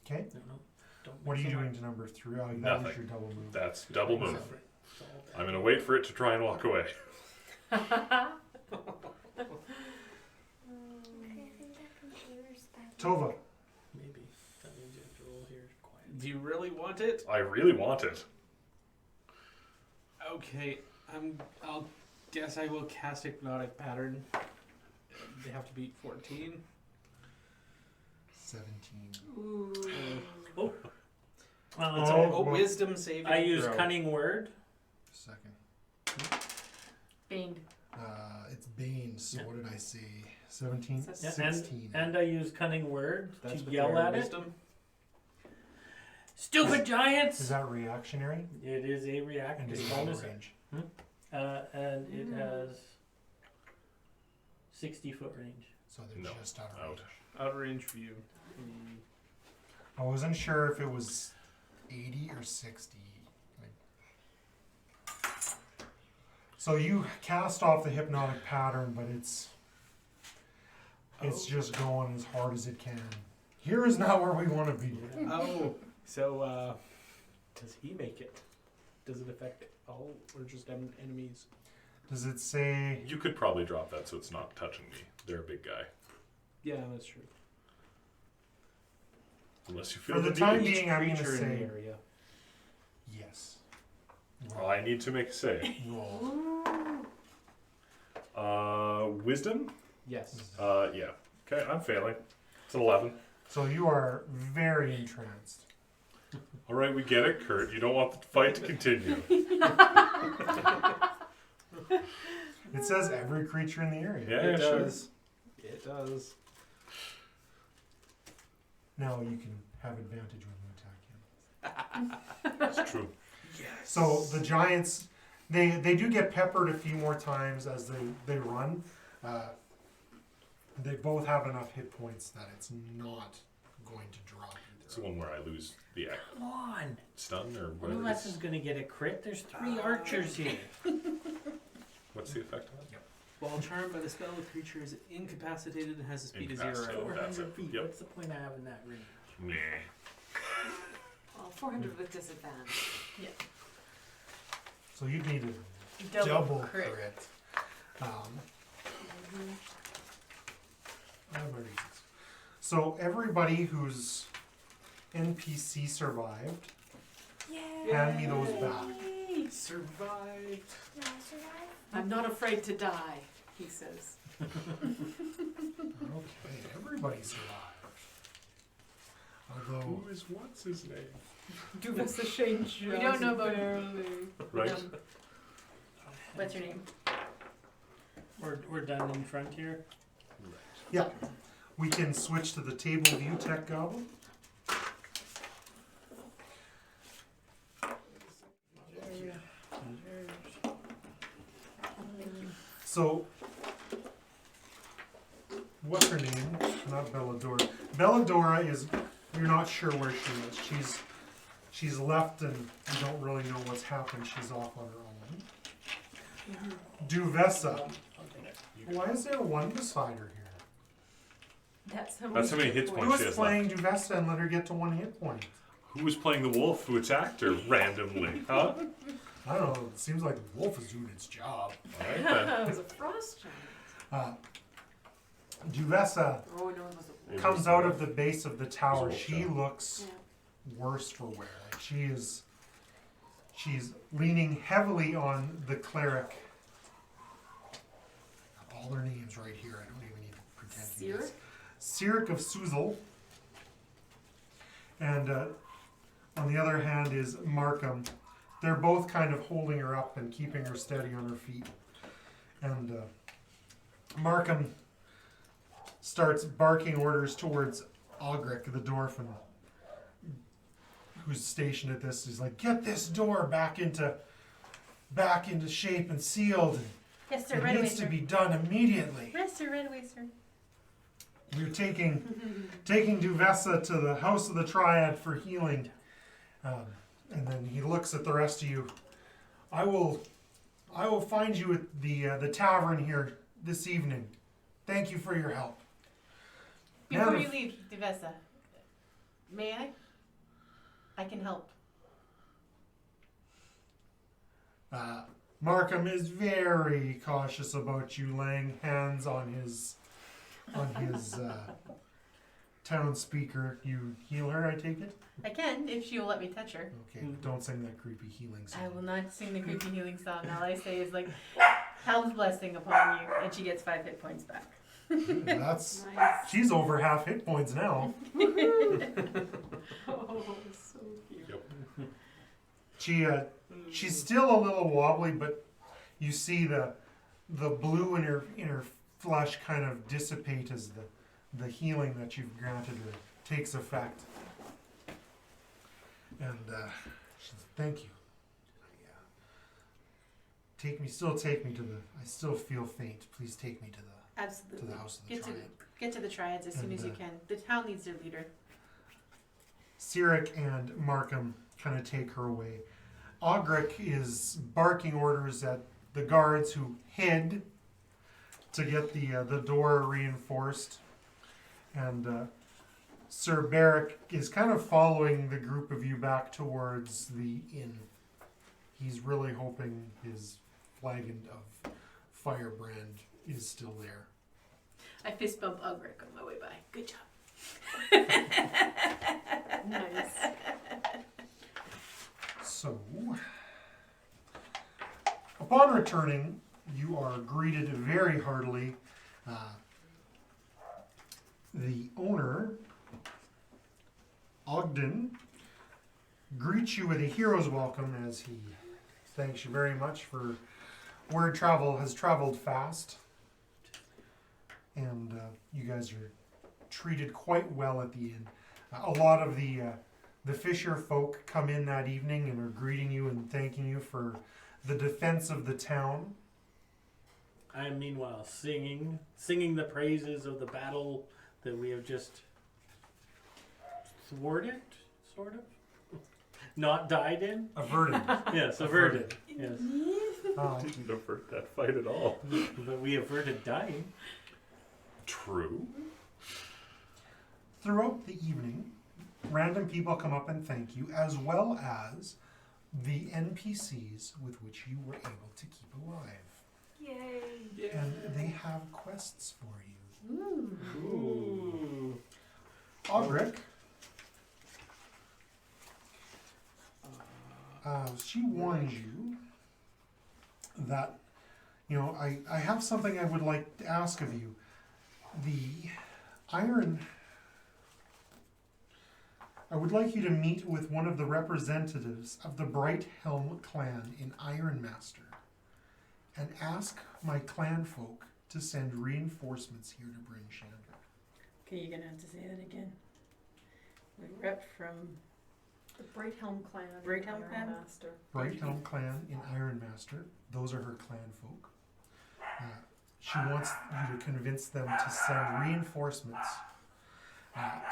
Okay. No, don't What are mix you them doing to number 3? Oh, that Nothing. was your double move. That's double move. up. It's all bad. I'm going to wait for it to try and walk away. Okay, I think that computer's bad. Tova. Maybe. That means you have to roll here quiet. Do you really want it? I really want it. Okay, I'll guess I will cast Hypnotic Pattern. They have to beat 14. 17. Ooh. Oh. Well, Oh. it's Oh, well, wisdom saving I use throw. cunning word. Second. Bing. It's Bane, so Yeah. what did I say? 17? Yeah, 16. And I use cunning word That's to with yell your at wisdom. it. Stupid giants! Is that reactionary? It is a And reaction does it have bonus. range? And it has 60-foot range. So they're No, just out of out. range. Out of range for you. I wasn't sure if it was 80 or 60. So you cast off the hypnotic pattern, but it's just going as hard as it can. Here is not where we want to be. Oh, so does he make it? Does it affect all or just enemies? Does it say? You could probably drop that so it's not touching me. They're a big guy. Yeah, that's true. Unless you feel For the need. time Each being, I'm going to creature in say the area. yes. Well, I need to make a save. Roll. Wisdom? Yes. Yeah. Okay, I'm failing. It's an 11. So you are very entranced. All right, we get it, Kurt. You don't want the fight to continue. It says every creature in the area. Yeah, It sure. does. It does. Now you can have advantage when you attack him. That's true. Yes. So the giants, they do get peppered a few more times as they run. They both have enough hit points that it's not going to drop It's the either. one where I lose the Come on! stun or whatever. Unless is gonna get a crit. There's 3 archers here. What's the effect on it? While charmed by the spell, the creature is incapacitated and has a speed of Incapacitated. 0. That's 400 it. feet. Yep. What's the point of having that range? Meh. Well, 400 with disadvantage. So you need a double crit. I have my reasons. So everybody whose NPC survived, hand me those back. Survived. No, I survived. I'm not afraid to die, he says. Okay, everybody survived. Although, Who is what's his name? Give us a shame. We don't know about Right? What's your name? We're done in front here. yeah, we can switch to the table view tech goblin. So, what's her name? Not Belladora. Belladora is, you're not sure where she is. She's left and you don't really know what's happened. She's off on her own. Duvessa. I'll take it. Why is there one beside her here? That's how many hit Who points was she has playing Duvessa and let her get to 1 hit point? Who was playing the wolf who attacked her randomly? Huh? I don't know. It seems like the wolf is doing its job. All right That then. was a frost giant. Duvessa Oh, no, it was a It comes was out the of the base of the tower. wolf She giant. looks Yeah. worse for wear. Like she's leaning heavily on the cleric. All their names right here. I don't even need to pretend. to guess. Cyric? Cyric of Suzel. And on the other hand is Markham. They're both kind of holding her up and keeping her steady on her feet. And Markham starts barking orders towards Ogric, the dwarf, who's stationed at this. He's like, "Get this door back into shape and sealed. Yes, sir. It Right away, needs to sir. be done immediately." Yes, sir. Right away, sir. We're taking Duvessa to the House of the Triad for healing. And then he looks at the rest of you. I will find you at the tavern here this evening. Thank you for your help. Before Man you of- leave, Devessa, may I? I can help. Markham is very cautious about you laying hands on his town speaker. You heal her, I take it? I can, if she will let me touch her. Okay, but don't sing that creepy healing song. I will not sing the creepy healing song. All I say is like, Helm's blessing upon you, and she gets 5 hit points back. That's Nice. she's over half hit points now. Oh, so cute. She's still a little wobbly, but you see the blue in her flesh kind of dissipate as the healing that you've granted her takes effect. And she says, "Thank you. Take me to the. I still feel faint. Please take me to the Absolutely. House of the Get to Triad." get to the triads as soon And, as you can. The town needs their leader. Cyric and Markham kind of take her away. Ogric is barking orders at the guards who hid to get the door reinforced. And Sir Barrick is kind of following the group of you back towards the inn. He's really hoping his flagon of firebrand is still there. I fist bump Ugric on my way by. Good job. Nice. So, upon returning, you are greeted very heartily. The owner, Ogden, greets you with a hero's welcome as he thanks you very much for word travel has traveled fast. And you guys are treated quite well at the inn. A lot of the fisher folk come in that evening and are greeting you and thanking you for the defense of the town. I am meanwhile singing the praises of the battle that we have just thwarted, sort of. Not died in. Averted. Yes, averted. Yes, Didn't avert that fight at all. but we averted dying. True. Throughout the evening, random people come up and thank you, as well as the NPCs with which you were able to keep alive. Yay. And they have quests for you. Ooh. Ooh. Ogric, she warns you that, I have something I would like to ask of you. I would like you to meet with one of the representatives of the Bright Helm clan in Ironmaster and ask my clan folk to send reinforcements here to Bryn Shander. Okay, you're gonna have to say that again. We rep from. The Bright Helm clan. Bright Helm clan? Master. Bright Helm clan in Ironmaster. Those are her clan folk. She wants you to convince them to send reinforcements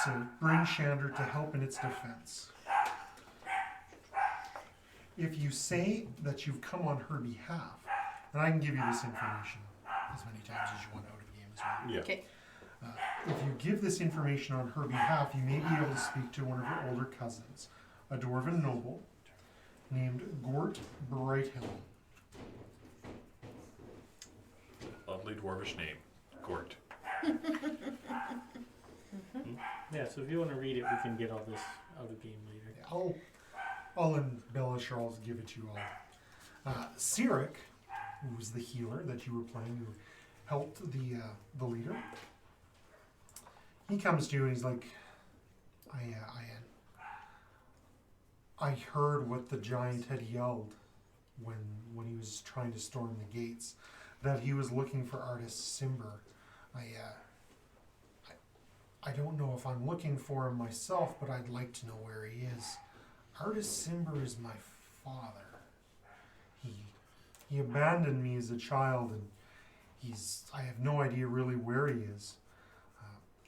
to Bryn Shander to help in its defense. If you say that you've come on her behalf, and I can give you this information as many times as you want out of the game as well. Yeah. Okay. If you give this information on her behalf, you may be able to speak to one of her older cousins, a dwarven noble named Gort Brighthelm. Lovely dwarvish name. Gort. Yeah, so if you want to read it, we can get all this out of game later. I'll embellish or I'll give it to you all. Cyric, who was the healer that you were playing, who helped the leader, he comes to you and he's like, I I heard what the giant had yelled when he was trying to storm the gates, that he was looking for artist Simber. I don't know if I'm looking for him myself, but I'd like to know where he is. Artist Simber is my father. He abandoned me as a child, and I have no idea really where he is.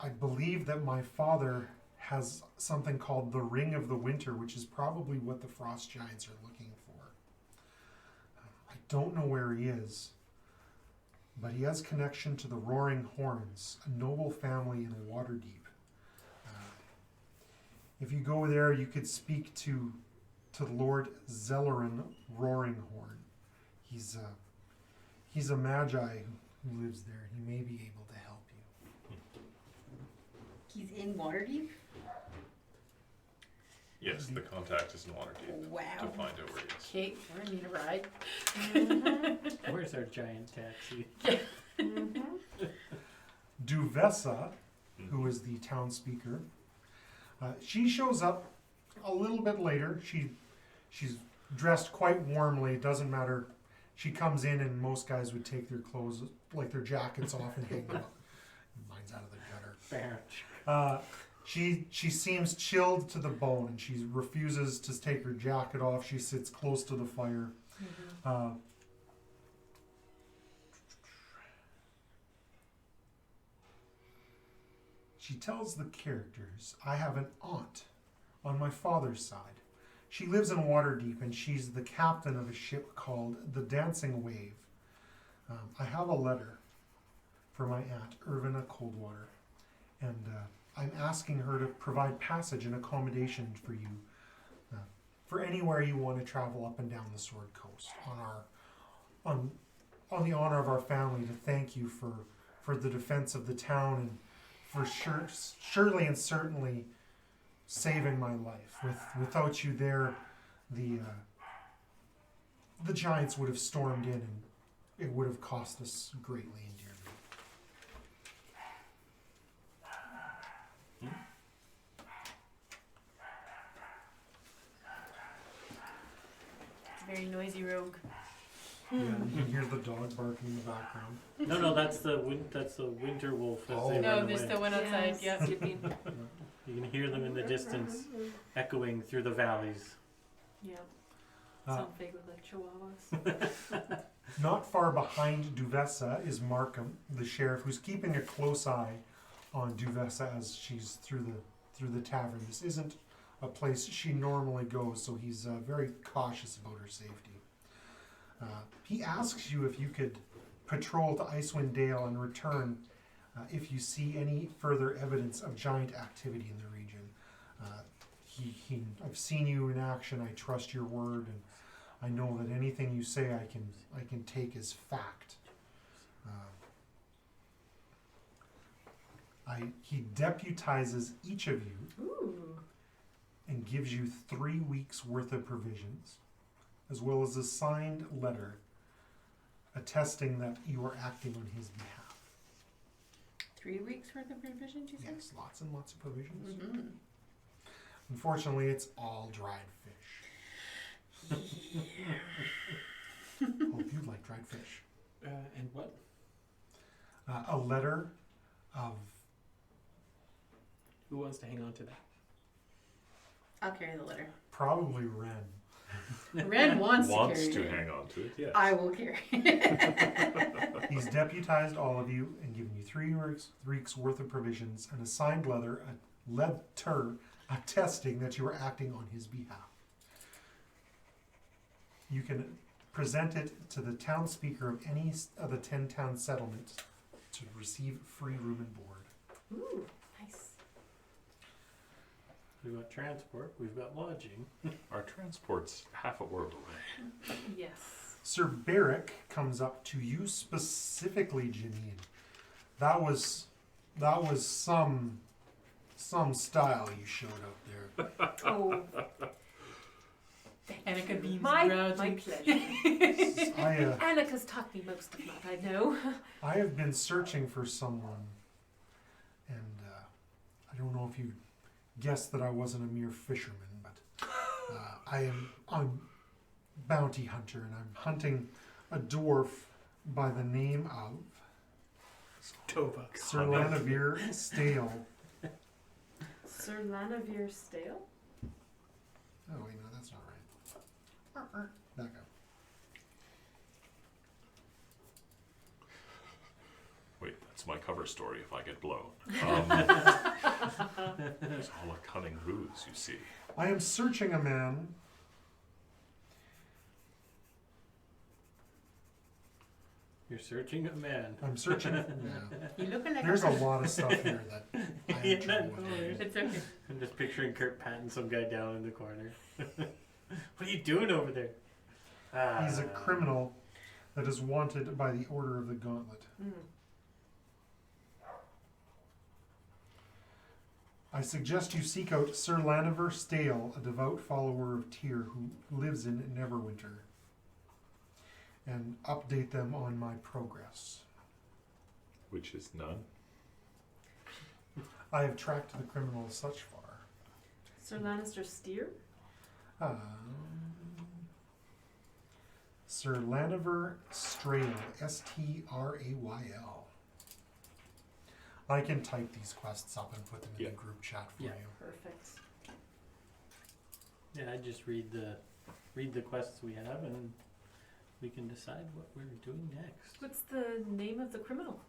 I believe that my father has something called the Ring of the Winter, which is probably what the Frost Giants are looking for. I don't know where he is, but he has connection to the Roaring Horns, a noble family in Waterdeep. If you go there, you could speak to Lord Zellerin Roaringhorn. He's a magi who lives there. He may be able to help you. He's in Waterdeep? Yes, the contact is in Waterdeep Wow. to find out where he is. Okay, we're gonna need a ride. Where's our giant taxi? Duvessa, who is the town speaker, she shows up a little bit later. She's dressed quite warmly. It doesn't matter. She comes in, and most guys would take their clothes, like their jackets off, and hang them up. Mine's out of the gutter. She seems chilled to the bone, and she refuses to take her jacket off. She sits close to the fire. She tells the characters, I have an aunt on my father's side. She lives in Waterdeep, and she's the captain of a ship called the Dancing Wave. I have a letter for my aunt, Irvina Coldwater, and I'm asking her to provide passage and accommodation for you for anywhere you want to travel up and down the Sword Coast on the honor of our family, to thank you for the defense of the town, and for surely and certainly saving my life. Without you there, the giants would have stormed in, and it would have cost us greatly and dearly. It's a very noisy rogue. Yeah, you can hear the dog barking in the background. No, that's the winter wolf as they No, run there's away. still one outside. Yes, Yep. skipping. You can hear them in the distance, echoing through the valleys. Yeah. Uh, Sound vaguely like chihuahuas. Not far behind Duvessa is Markham, the sheriff, who's keeping a close eye on Duvessa as she's through the tavern. This isn't a place she normally goes, so he's very cautious about her safety. He asks you if you could patrol to Icewind Dale and return if you see any further evidence of giant activity in the region. I've seen you in action. I trust your word, and I know that anything you say I can take as fact. He deputizes each of you Ooh. and gives you 3 weeks worth of provisions, as well as a signed letter attesting that you are acting on his behalf. 3 weeks worth of provisions, you said? Yes, lots and lots of provisions. Mm-hmm. Unfortunately, it's all dried fish. Hope you like dried fish. And what? A letter of... Who wants to hang on to that? I'll carry the letter. Probably Ren. Ren wants to Wants carry to it. hang on to it, yes. I will carry it. He's deputized all of you and given you 3 weeks worth of provisions and a signed letter attesting that you are acting on his behalf. You can present it to the town speaker of any of the 10 town settlements to receive free room and board. Ooh, nice. We've got transport, we've got lodging. Our transport's half a world away. Yes. Sir Barrick comes up to you specifically, Janine. That was some style you showed up there. Oh, Annika beams my grouchy. pleasure. Annika's taught me most of that, I know. I have been searching for someone, and I don't know if you guessed that I wasn't a mere fisherman, but I'm bounty hunter, and I'm hunting a dwarf by the name of Tova. Sir Lanavir Stale. Sir Lanavir Stale? Oh wait, no, that's not right. Back up. Wait, that's my cover story if I get blown. It's all a cunning ruse, you see. I am searching a man. You're searching a man. I'm searching. Yeah. You looking like There's a lot of stuff here that I Yeah, have trouble with. no worries. It's okay. I'm just picturing Kurt patting some guy down in the corner. What are you doing over there? He's a criminal that is wanted by the Order of the Gauntlet. I suggest you seek out Sir Laniver Stale, a devout follower of Tyr who lives in Neverwinter, and update them on my progress. Which is none. I have tracked the criminal such far. Sir Lannister Steer? Sir Laniver Strail, Strayl. I can type these quests up and put them in the group chat for Yeah. you. Perfect. Yeah, I just read the quests we have, and we can decide what we're doing next. What's the name of the criminal?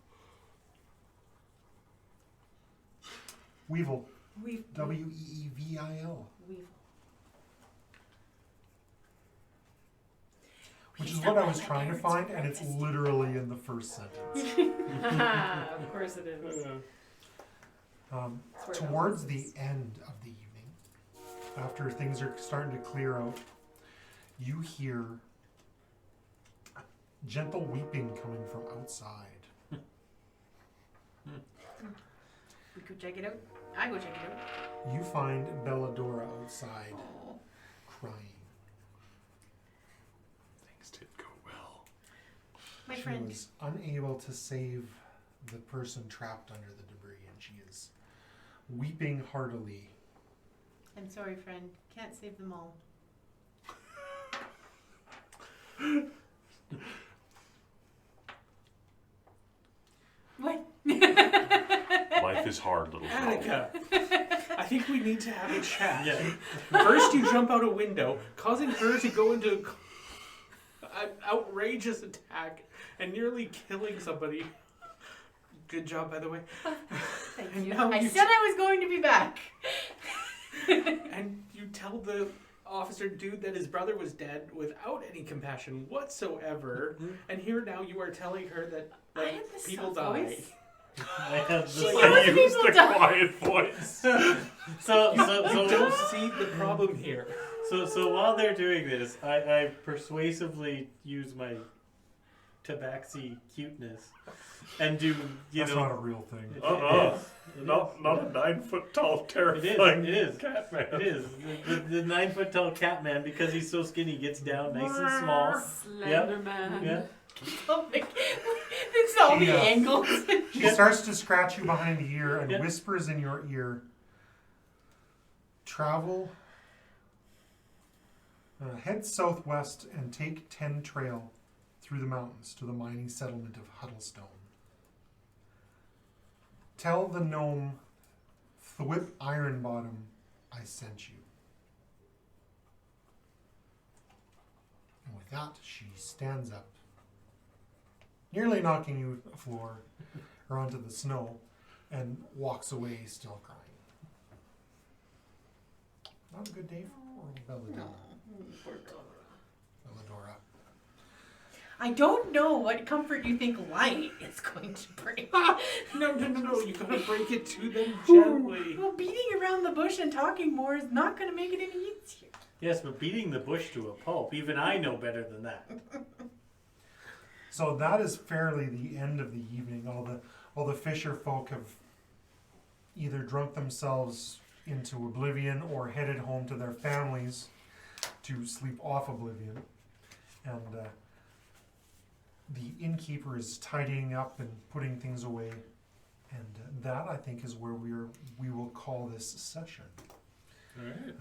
Weevil, Weevil. Weevil. Weevil. Which is what I was trying to find, and it's literally in the first sentence. Of course it is. That's where it Towards all the is. end of the evening, after things are starting to clear out, you hear gentle weeping coming from outside. We could check it out. I go check it out. You find Belladora outside Oh. crying. Things did go well. My She friend. was unable to save the person trapped under the debris, and she is weeping heartily. I'm sorry, friend. Can't save them all. What? Life is hard, little girl. Attica, I think we need to have a chat. Yeah. First, you jump out a window, causing her to go into an outrageous attack and nearly killing somebody. Good job, by the way. Thank And you. now I you said I was going to be back. And you tell the officer dude that his brother was dead without any compassion whatsoever. And here now you are telling her that I had this people soft die. voice. I have She the knows I used people a die. quiet voice. so Don't see the problem here. So while they're doing this, I persuasively use my tabaxi cuteness and do That's not a real thing. It is. Not a 9 foot tall It terrifying is. cat man. It is. The 9 foot tall cat man, because he's so skinny, gets down nice and small. Slender man. Yeah. Oh my- It's all the Yeah. angles. She starts to scratch you behind the ear and Yeah. whispers in your ear, travel, head southwest and take 10 trail through the mountains to the mining settlement of Huddlestone. Tell the gnome Thwip Ironbottom I sent you. And with that, she stands up, nearly knocking you to the floor or onto the snow, and walks away still crying. Not a good day for Belladora. Belladora. I don't know what comfort you think light is going to bring. No. You gotta break it to them gently. Well, beating around the bush and talking more is not going to make it any easier. Yes, but beating the bush to a pulp, even I know better than that. So that is fairly the end of the evening. All the fisher folk have either drunk themselves into oblivion or headed home to their families to sleep off oblivion. And the innkeeper is tidying up and putting things away. And that, I think, is where we will call this session. Alright.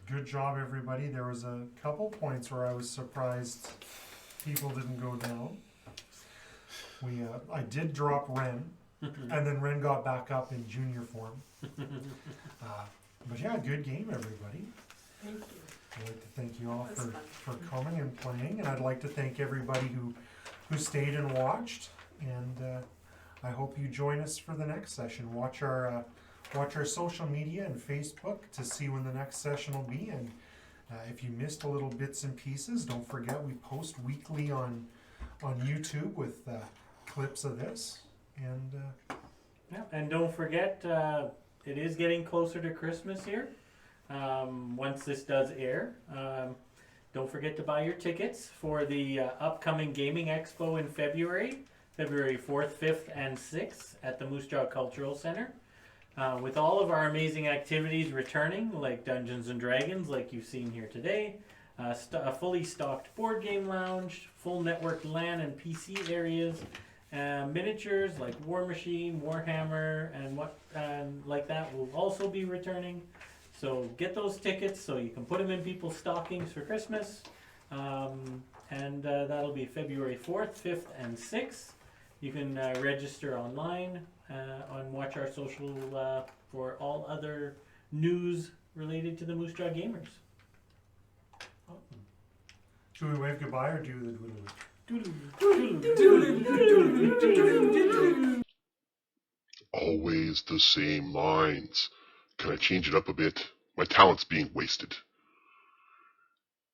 Good job, everybody. There was a couple points where I was surprised people didn't go down. I did drop Ren, and then Ren got back up in junior form. But yeah, good game, everybody. Thank you. I'd like to thank you all That was for coming and playing, and I'd like to thank everybody who stayed and watched. And I hope you join us for the next session. Watch our social media and Facebook to see when the next session will be. And if you missed a little bits and pieces, don't forget we post weekly on YouTube with clips of this. And Yeah, and don't forget, it is getting closer to Christmas here. Once this does air, don't forget to buy your tickets for the upcoming Gaming Expo in February 4th, 5th, and 6th at the Moose Jaw Cultural Center. With all of our amazing activities returning, like Dungeons and Dragons, like you've seen here today, a fully stocked board game lounge, full networked LAN and PC areas, miniatures like War Machine, Warhammer, and like that will also be returning. So get those tickets so you can put them in people's stockings for Christmas. And that'll be February 4th, 5th, and 6th. You can register online and watch our social for all other news related to the Moose Jaw Gamers. should we wave goodbye or do the doodle? Always the same lines. Can I change it up a bit? My talent's being wasted.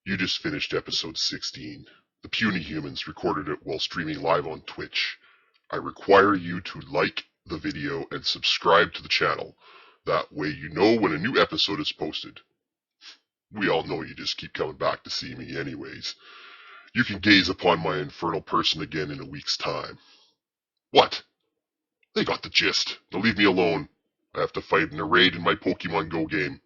You just finished episode 16. The Puny Humans recorded it while streaming live on Twitch. I require you to like the video and subscribe to the channel. That way you know when a new episode is posted. We all know you just keep coming back to see me anyways. You can gaze upon my infernal person again in a week's time. What? They got the gist. Now leave me alone. I have to fight in a raid in my Pokemon Go game.